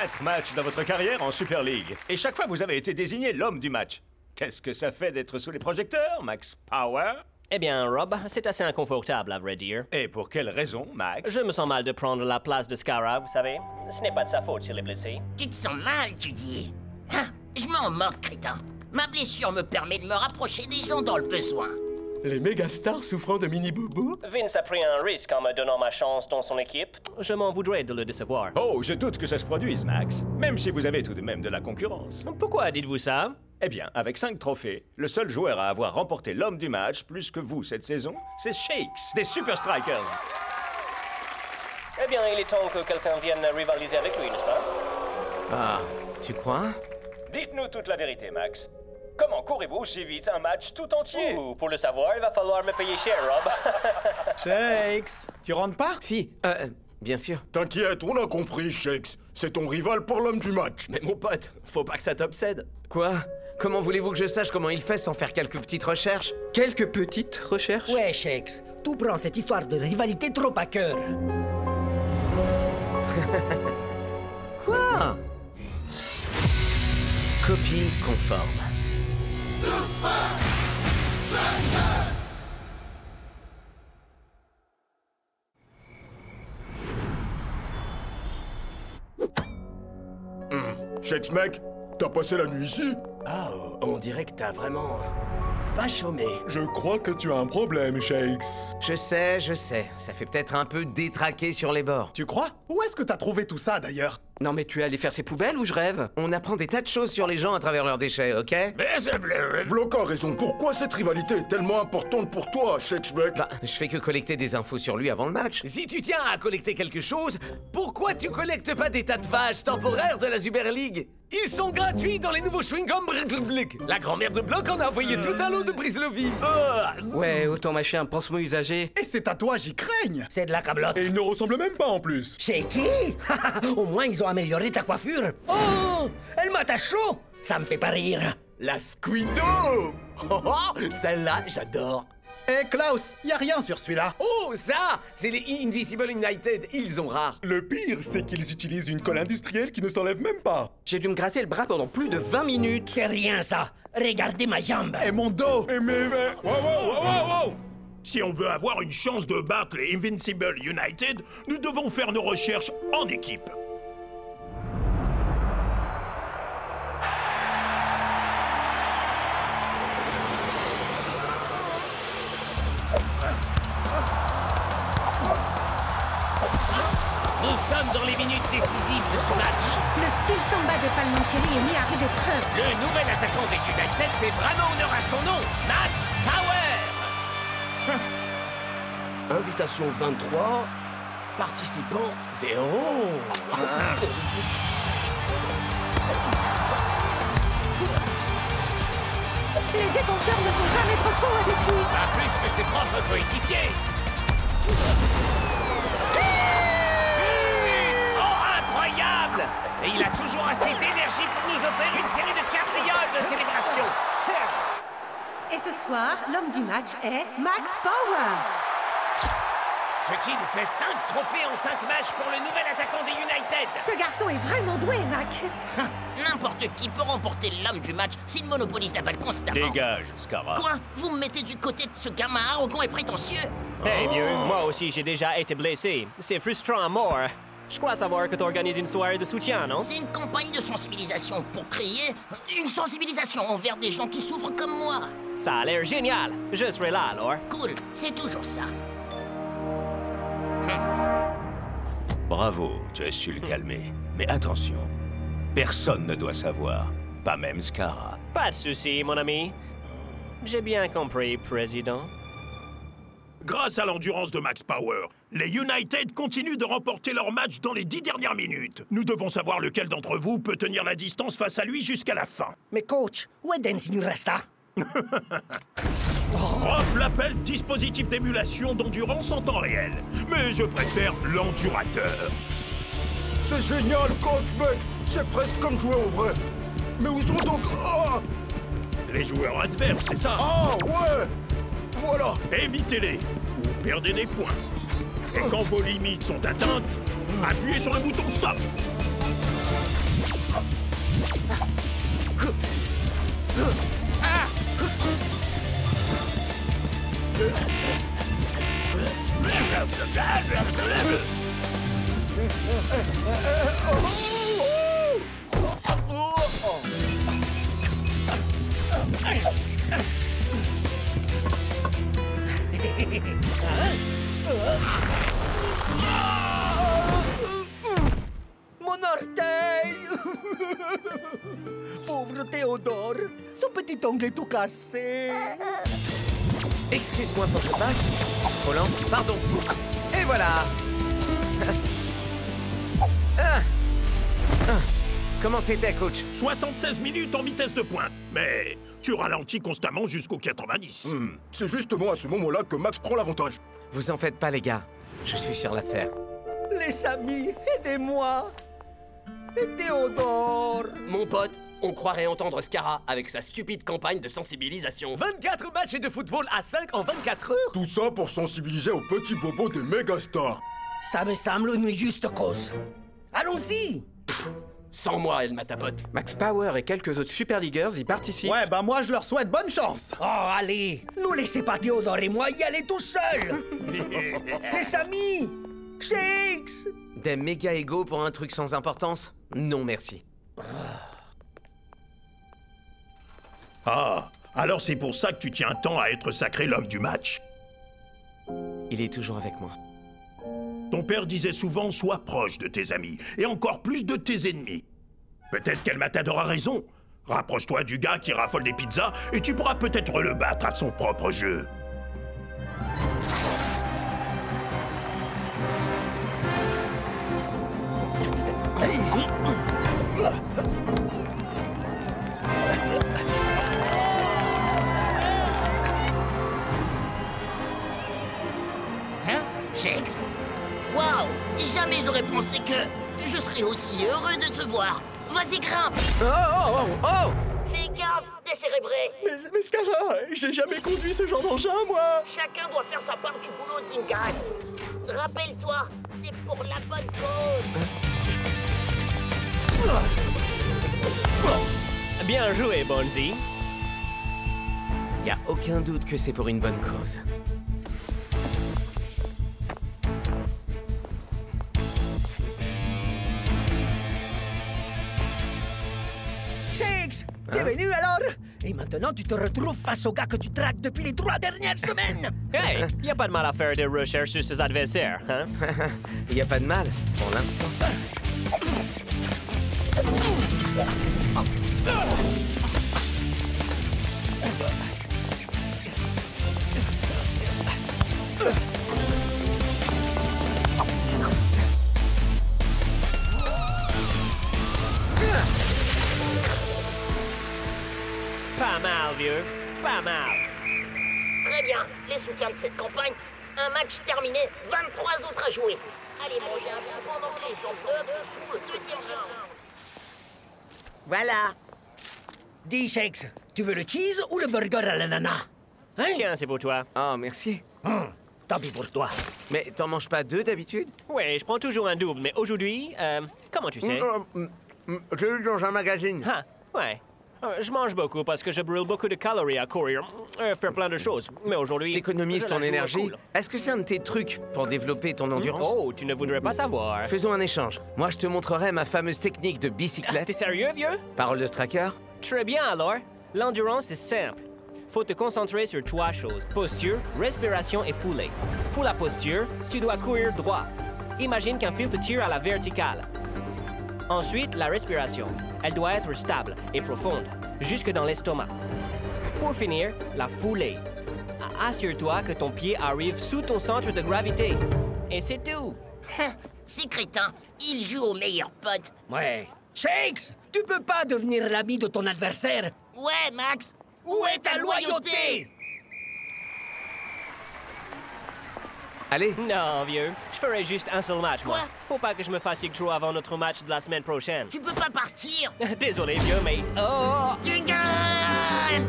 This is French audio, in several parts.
4 matchs dans votre carrière en Super League. Et chaque fois, vous avez été désigné l'homme du match. Qu'est-ce que ça fait d'être sous les projecteurs, Max Power? Eh bien, Rob, c'est assez inconfortable, à vrai dire. Et pour quelle raison, Max? Je me sens mal de prendre la place de Scara, vous savez. Ce n'est pas de sa faute s'il est blessé. Tu te sens mal, tu dis? Ah, je m'en moque, crétin. Ma blessure me permet de me rapprocher des gens dans le besoin. Les mégastars souffrant de mini-bobos? Vince a pris un risque en me donnant ma chance dans son équipe. Je m'en voudrais de le décevoir. Oh, je doute que ça se produise, Max. Même si vous avez tout de même de la concurrence. Pourquoi dites-vous ça? Eh bien, avec 5 trophées, le seul joueur à avoir remporté l'homme du match plus que vous cette saison, c'est Shakes, des Super Strikers. Eh bien, il est temps que quelqu'un vienne rivaliser avec lui, n'est-ce pas? Ah, tu crois? Dites-nous toute la vérité, Max. Comment courez-vous aussi vite un match tout entier? Ouh, pour le savoir, il va falloir me payer cher, Rob. Shakes, tu rentres pas? Si, bien sûr. T'inquiète, on a compris, Shakes. C'est ton rival pour l'homme du match. Mais mon pote, faut pas que ça t'obsède. Quoi? Comment voulez-vous que je sache comment il fait sans faire quelques petites recherches? Quelques petites recherches? Ouais, Shakes, tout prend cette histoire de rivalité trop à cœur. Quoi? Copie conforme. Shakes, mec, t'as passé la nuit ici? Oh, on dirait que t'as vraiment... pas chômé. Je crois que tu as un problème, Shakes. Je sais, ça fait peut-être un peu détraqué sur les bords. Tu crois? Où est-ce que t'as trouvé tout ça, d'ailleurs? Non mais tu es allé faire ses poubelles ou je rêve? On apprend des tas de choses sur les gens à travers leurs déchets, ok? Bloc a raison. Pourquoi cette rivalité est tellement importante pour toi, Shakes, mec? Bah, je fais que collecter des infos sur lui avant le match. Si tu tiens à collecter quelque chose, pourquoi tu collectes pas des tas de vaches temporaires de la Super League? Ils sont gratuits dans les nouveaux chewing-gums. La grand-mère de Bloc en a envoyé tout un lot de Brislovie. Ouais, autant machin, pansement usagé. Et ces tatouages, ils craignent! C'est de la cablote. Et il ne ressemble même pas en plus. Shaky? Au moins, ils ont amélioré ta coiffure. Oh! Elle m'a chaud! Ça me fait pas rire. La Squido! Oh, celle-là, j'adore. Eh Klaus, y a rien sur celui-là. Oh, ça, c'est les Invisible United. Ils ont rare. Le pire, c'est qu'ils utilisent une colle industrielle qui ne s'enlève même pas. J'ai dû me gratter le bras pendant plus de 20 minutes. C'est rien, ça. Regardez ma jambe. Et mon dos. Et mes... Wow! Si on veut avoir une chance de battre les Invincible United, nous devons faire nos recherches en équipe. Nous sommes dans les minutes décisives de ce match. Le style samba de Palmentieri est mis à rude épreuve. Le nouvel attaquant des United fait vraiment honneur à son nom, Max Power. Invitation 23, participants 0. Les défenseurs ne sont jamais trop faux avec lui. Pas plus que ses propres coéquipiers. Incroyable! Et il a toujours assez d'énergie pour nous offrir une série de cabrioles de célébration. Et ce soir, l'homme du match est Max Power. Ce qui nous fait 5 trophées en 5 matchs pour le nouvel attaquant des United. Ce garçon est vraiment doué, Mac. N'importe qui peut remporter l'homme du match s'il monopolise la balle constamment. Dégage, Scara. Quoi? Vous me mettez du côté de ce gamin arrogant et prétentieux? Eh vieux, moi aussi j'ai déjà été blessé. C'est frustrant à mort. Je crois savoir que tu organises une soirée de soutien, non? C'est une campagne de sensibilisation pour créer une sensibilisation envers des gens qui souffrent comme moi. Ça a l'air génial. Je serai là alors. Cool, c'est toujours ça. Bravo, tu as su le calmer. Mais attention, personne ne doit savoir. Pas même Scara. Pas de souci, mon ami. J'ai bien compris, président. Grâce à l'endurance de Max Power, les United continuent de remporter leur match dans les 10 dernières minutes. Nous devons savoir lequel d'entre vous peut tenir la distance face à lui jusqu'à la fin. Mais coach, où est Dancing Rasta? Prof l'appelle dispositif d'émulation d'endurance en temps réel. Mais je préfère l'endurateur. C'est génial, coach, mec. C'est presque comme jouer au vrai. Mais où sont donc... Ah, Les joueurs adverses, c'est ça? ah ouais. Voilà. Évitez-les ou perdez des points. Et quand vos limites sont atteintes, appuyez sur le bouton stop. Mon orteil! Pauvre Théodore, son petit ongle est tout cassé. Excuse-moi, faut que je passe. Roland, pardon. Et voilà. Comment c'était, coach? 76 minutes en vitesse de pointe. Mais tu ralentis constamment jusqu'au 90. C'est justement à ce moment-là que Max prend l'avantage. Vous en faites pas, les gars. Je suis sur l'affaire. Les amis, aidez-moi. Et Théodore? Mon pote, on croirait entendre Scara avec sa stupide campagne de sensibilisation. 24 matchs de football à 5 en 24 heures? Tout ça pour sensibiliser aux petits bobos des mégastars. Ça me semble une juste cause. Allons-y! Sans moi, elle m'a tapote. Max Power et quelques autres Superleaguers y participent. Ouais, bah moi je leur souhaite bonne chance. Oh, allez, nous laissez pas Théodore et moi y aller tout seuls. Les amis, Shakes! Des méga égos pour un truc sans importance? Non, merci. Ah, alors c'est pour ça que tu tiens tant à être sacré l'homme du match. Il est toujours avec moi. Ton père disait souvent, sois proche de tes amis, et encore plus de tes ennemis. Peut-être qu'El Matador a raison. Rapproche-toi du gars qui raffole des pizzas, et tu pourras peut-être le battre à son propre jeu. Hein, Shakes? Waouh! Jamais j'aurais pensé que je serais aussi heureux de te voir. Vas-y, grimpe! Oh! Fais gaffe, décérébré! Mais Scara, j'ai jamais conduit ce genre d'engin, moi. Chacun doit faire sa part du boulot, Dingan. Rappelle-toi, c'est pour la bonne cause. Bien joué, Bonzi. Y a aucun doute que c'est pour une bonne cause. Shakes, t'es venu alors? Et maintenant tu te retrouves face au gars que tu traques depuis les 3 dernières semaines. Hey, y a pas de mal à faire des recherches sur ses adversaires, hein? Y a pas de mal, pour l'instant. Pas mal, vieux. Pas mal. Très bien, les soutiens de cette campagne. Un match terminé, 23 autres à jouer. Allez manger un peu pendant que les gens jouent le deuxième round. Voilà. Dis, Shakes, tu veux le cheese ou le burger à l'ananas? Hein? Tiens, c'est pour toi. Oh, merci. Tant pis pour toi. Mais t'en manges pas 2 d'habitude? Ouais, je prends toujours un double, mais aujourd'hui, comment tu sais? J'ai lu dans un magazine. Ah, ouais. Je mange beaucoup parce que je brûle beaucoup de calories à courir, faire plein de choses. Mais aujourd'hui, T'économises je ton la joue énergie? cool. Est-ce que c'est un de tes trucs pour développer ton endurance? Oh, tu ne voudrais pas savoir. Faisons un échange. Moi, je te montrerai ma fameuse technique de T'es bicyclette. sérieux, vieux? Parole de tracker? Très bien alors. L'endurance est simple. Faut te concentrer sur 3 choses. Posture, respiration et foulée. Pour la posture, tu dois courir droit. Imagine qu'un fil te tire à la verticale. Ensuite, la respiration. Elle doit être stable et profonde, jusque dans l'estomac. Pour finir, la foulée. Assure-toi que ton pied arrive sous ton centre de gravité. Et c'est tout. Ces crétins, ils jouent aux meilleurs potes. Ouais. Shakes, tu peux pas devenir l'ami de ton adversaire. Ouais, Max. Où est ta loyauté? Allez, Non, vieux. Je ferai juste un seul match, moi. Quoi? Faut pas que je me fatigue trop avant notre match de la semaine prochaine. Tu peux pas partir. Désolé, vieux, mais... Oh! Dingan!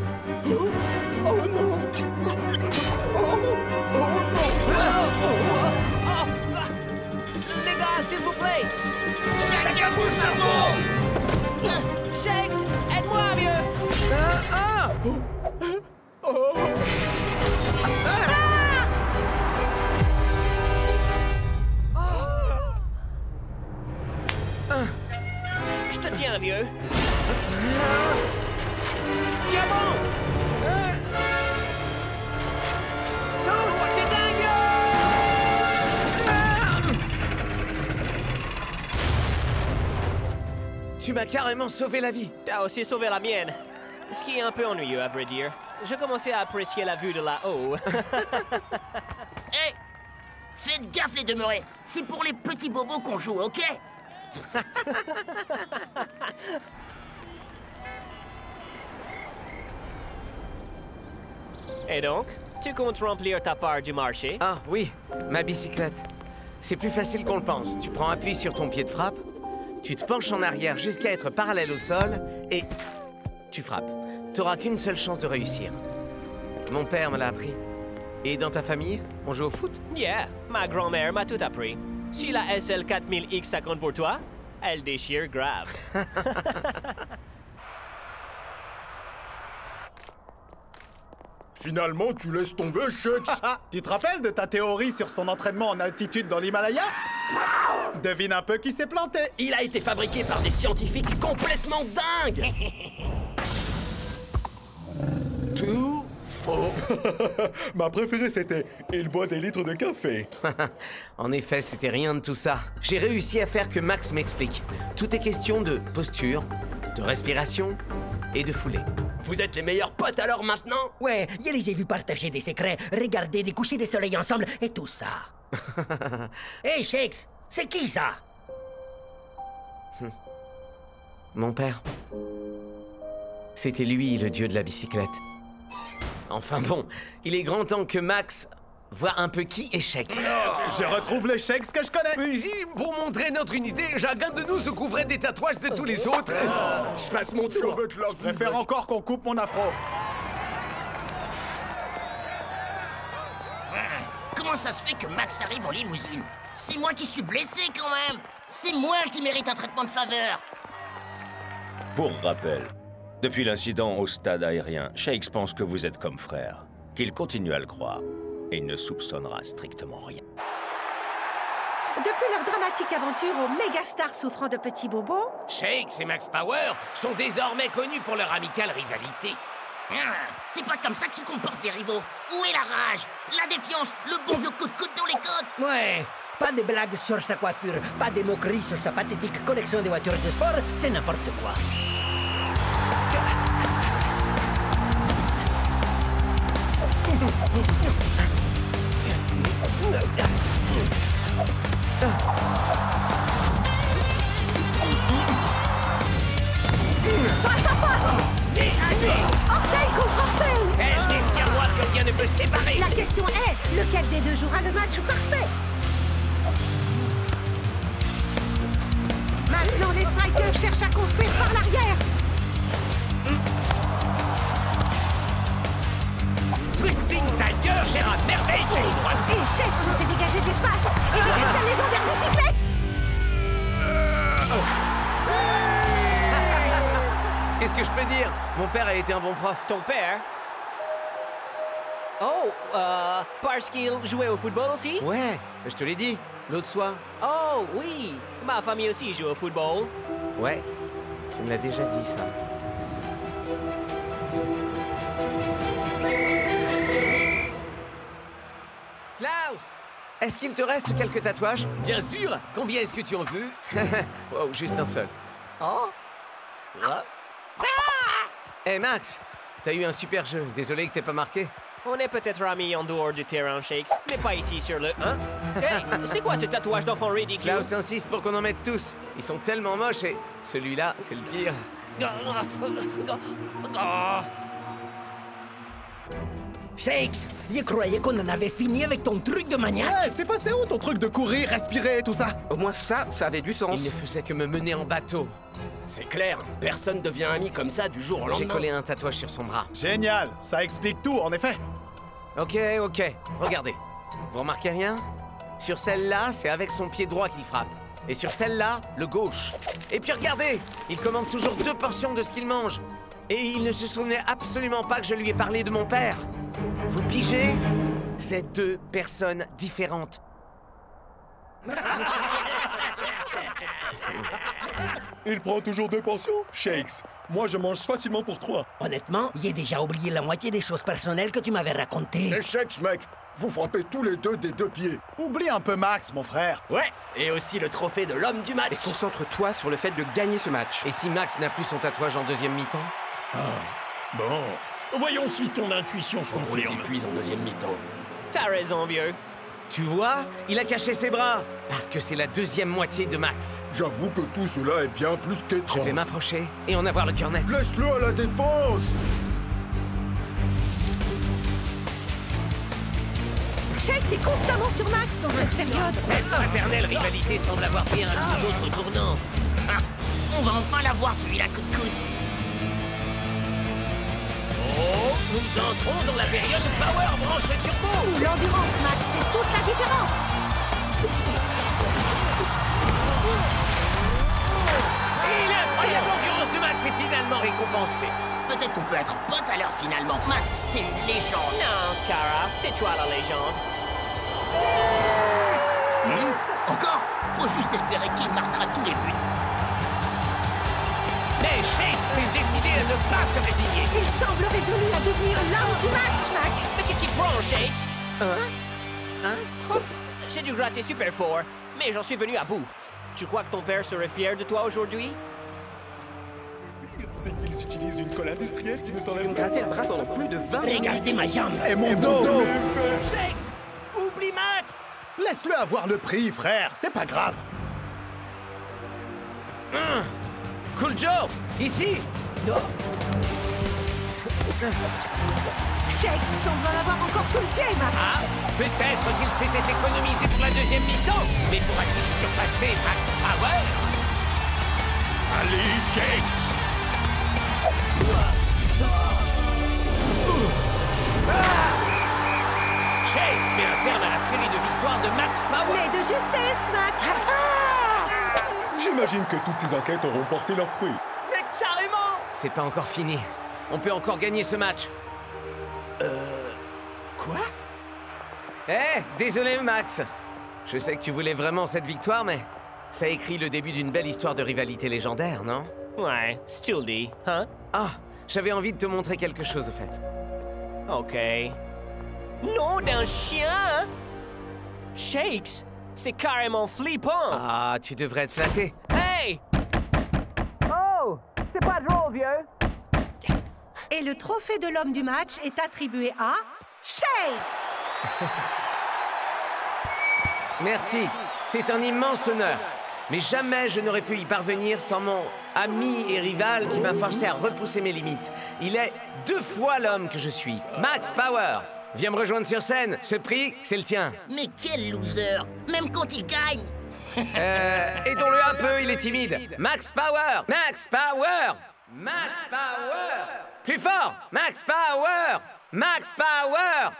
Les gars, s'il vous plaît! Chacun pour sa mot! bien, vieux. Tiens bon! Saute! T'es dingue! Tu m'as carrément sauvé la vie. T'as aussi sauvé la mienne. Ce qui est un peu ennuyeux, à vrai dire. Je commençais à apprécier la vue de là-haut. Hé! Faites gaffe les demeurés. C'est pour les petits bobos qu'on joue, ok? Et donc, tu comptes remplir ta part du marché? Ah oui, ma bicyclette. C'est plus facile qu'on le pense. Tu prends appui sur ton pied de frappe, tu te penches en arrière jusqu'à être parallèle au sol et tu frappes. T'auras qu'une seule chance de réussir. Mon père me l'a appris. Et dans ta famille, on joue au foot? Yeah, ma grand-mère m'a tout appris. Si la SL4000X ça compte pour toi, elle déchire grave. Finalement, tu laisses tomber, Shakes. Tu te rappelles de ta théorie sur son entraînement en altitude dans l'Himalaya? Devine un peu qui s'est planté. Il a été fabriqué par des scientifiques complètement dingues. Tout faux. Ma préférée, c'était « Il boit des litres de café ». En effet, c'était rien de tout ça. J'ai réussi à faire que Max m'explique. Tout est question de posture, de respiration et de foulée. Vous êtes les meilleurs potes alors maintenant? Ouais, je les ai vus partager des secrets, regarder des couchers de soleil ensemble et tout ça. Hey Shakes, c'est qui ça? Mon père. C'était lui, le dieu de la bicyclette. Enfin bon, il est grand temps que Max voit un peu qui est Shakes. Je retrouve le Shakes que je connais. Ici, pour montrer notre unité, chacun de nous se couvrait des tatouages de tous les autres. Je passe mon tour. Je préfère encore qu'on coupe mon afro. Comment ça se fait que Max arrive en limousine? C'est moi qui suis blessé quand même. C'est moi qui mérite un traitement de faveur. Pour rappel, depuis l'incident au stade aérien, Shakes pense que vous êtes comme frère, qu'il continue à le croire, et il ne soupçonnera strictement rien. Depuis leur dramatique aventure aux méga-stars souffrant de petits bobos, Shakes et Max Power sont désormais connus pour leur amicale rivalité. C'est pas comme ça que se comportent des rivaux. Où est la rage? La défiance? Le bon vieux coup de coude dans les côtes? Ouais, pas de blagues sur sa coiffure, pas de moqueries sur sa pathétique collection de voitures de sport, c'est n'importe quoi. face à face! Orteil contre orteil! Elle déchire moi, plus rien ne peut séparer! La question est, lequel des deux jouera le match parfait? Maintenant, les strikers cherchent à construire par l'arrière. Twisting Tiger gère à merveille de ligne droite. Et Shakes s'est dégagé de l'espace. Il regarde sa légendaire bicyclette. Qu'est-ce que je peux dire? Mon père a été un bon prof. Ton père? Oh, parce qu'il jouait au football aussi? Ouais, je te l'ai dit, l'autre soir. Oh, oui. Ma famille aussi joue au football. Ouais, tu me l'as déjà dit, ça. Klaus! Est-ce qu'il te reste quelques tatouages? Bien sûr! Combien est-ce que tu en veux? Oh, juste un seul. Oh! Hey Max! T'as eu un super jeu, désolé que t'aies pas marqué. On est peut-être amis en dehors du terrain, Shakes, mais pas ici sur le 1. Hey, c'est quoi ce tatouage d'enfant ridicule? Klaus insiste pour qu'on en mette tous. Ils sont tellement moches et celui-là, c'est le pire. Shakes, je croyais qu'on en avait fini avec ton truc de maniaque. Ouais, c'est passé où ton truc de courir, respirer et tout ça? Au moins ça avait du sens. Il ne faisait que me mener en bateau. C'est clair, personne devient ami comme ça du jour au lendemain. J'ai collé un tatouage sur son bras. Génial, ça explique tout, en effet. Ok, regardez. Vous remarquez rien? Sur celle-là, c'est avec son pied droit qu'il frappe. Et sur celle-là, le gauche. Et puis regardez, il commande toujours 2 portions de ce qu'il mange. Et il ne se souvenait absolument pas que je lui ai parlé de mon père. Vous pigez? C'est 2 personnes différentes. Il prend toujours 2 portions? Shakes, moi je mange facilement pour 3. Honnêtement, j'ai déjà oublié la moitié des choses personnelles que tu m'avais racontées. Et Shakes, mec, vous frappez tous les deux des 2 pieds. Oublie un peu Max, mon frère. Ouais, et aussi le trophée de l'homme du match. Et concentre-toi sur le fait de gagner ce match. Et si Max n'a plus son tatouage en deuxième mi-temps? Bon, voyons si ton intuition se On les confirme. épuise en deuxième mi-temps. T'as raison, vieux. Tu vois? Il a caché ses bras. Parce que c'est la deuxième moitié de Max. J'avoue que tout cela est bien plus Je qu'étrange. vais m'approcher et en avoir le cœur net. Laisse-le à la défense. Shakes est constamment sur Max dans cette période. Cette fraternelle rivalité semble avoir pris un tout autre tournant. Ah, on va enfin l'avoir, celui-là, coup de coude. Oh, nous entrons dans la période Power Branche Turbo. L'endurance Max fait toute la différence. Et l'incroyable endurance de Max est finalement récompensée. Peut-être qu'on peut être potes à l'heure finalement. Max, t'es une légende. Non, Scara, c'est toi la légende. Encore? Faut juste espérer qu'il marquera tous les buts. Mais Shakes s'est décidé à ne pas se résigner. Il semble résolu à devenir l'homme du match, Mac. Mais qu'est-ce qui te prend, Shakes? Hein? J'ai dû gratter super fort, mais j'en suis venu à bout. Tu crois que ton père serait fier de toi aujourd'hui? C'est qu'ils utilisent une colle industrielle qui ne s'enlève pas. Gratter le bras pendant plus de 20 minutes. Regardez ma jambe. Et mon dos. Shakes! Oublie Max! Laisse-le avoir le prix, frère. C'est pas grave. Cool Joe, ici. Shakes semble en avoir encore sous le pied, Mac. Ah, peut-être qu'il s'était économisé pour la deuxième mi-temps. Mais pourra-t-il surpasser Max Power? Allez, Shakes! Shakes met un terme à la série de victoires de Max Power. Mais de justesse, Mac. J'imagine que toutes ces enquêtes auront porté leurs fruits. Mais carrément! C'est pas encore fini. On peut encore gagner ce match. Quoi? Désolé Max. Je sais que tu voulais vraiment cette victoire, mais ça écrit le début d'une belle histoire de rivalité légendaire, non? Ouais, still dit, hein? Ah, j'avais envie de te montrer quelque chose, au fait. Ok. Nom d'un chien! Shakes, c'est carrément flippant! Ah, tu devrais être flatté. Hey! Oh! C'est pas drôle, vieux! Et le trophée de l'homme du match est attribué à Shakes. Merci, c'est un immense honneur. Mais jamais je n'aurais pu y parvenir sans mon ami et rival qui m'a forcé à repousser mes limites. Il est 2 fois l'homme que je suis, Max Power. Viens me rejoindre sur scène, ce prix, c'est le tien. Mais quel loser! Même quand il gagne! Aidons-le un peu, il est timide. Max Power! Max Power! Max Power! Plus fort! Max Power! Max Power!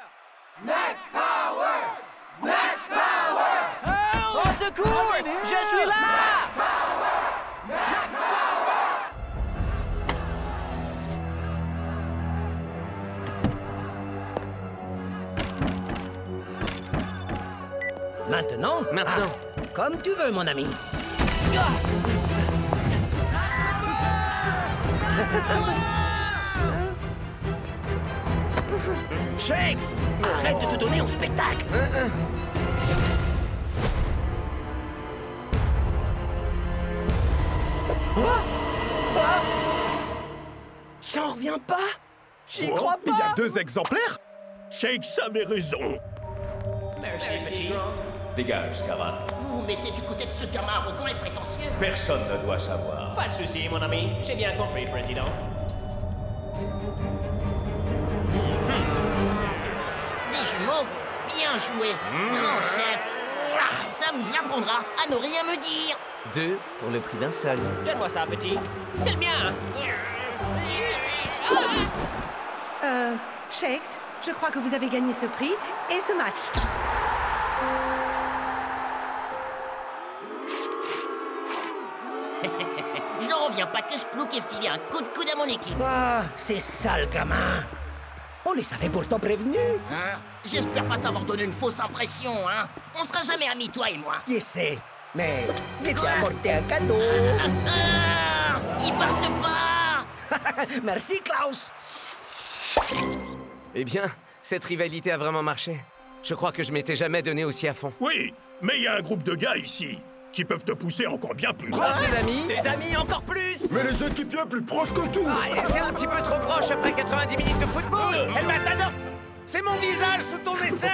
Max Power! Max Power! Au secours! Je suis là! Maintenant? Maintenant. Ah, comme tu veux, mon ami. Shakes! Arrête de te donner en spectacle! J'en reviens pas. J'y crois pas! Il y a 2 exemplaires? Shakes avait raison. Merci, petit. Dégage, Scara. Vous vous mettez du côté de ce gamin arrogant et prétentieux? Personne ne doit savoir. Pas de souci, mon ami. J'ai bien compris, président. Des jumeaux? Bien joué! Grand chef! Ah, ça vous apprendra à ne rien me dire! 2 pour le prix d'un seul. Donne-moi ça, petit. C'est le mien! Shakes, je crois que vous avez gagné ce prix et ce match. J'en reviens pas que Splook ait filé un coup de coude à mon équipe. Ah, c'est ça le gamin. On les avait pourtant prévenus. Hein? J'espère pas t'avoir donné une fausse impression, hein? On sera jamais amis, toi et moi. Je sais, mais j'ai apporté un cadeau. Ils partent pas! Merci, Klaus. Eh bien, cette rivalité a vraiment marché. Je crois que je m'étais jamais donné aussi à fond. Oui, mais il y a un groupe de gars ici qui peuvent te pousser encore bien plus loin. Des amis? Des amis encore plus! Mais les équipiers plus proches que tout. C'est un petit peu trop proche après 90 minutes de football. El Matador! C'est mon visage sous ton aisselle.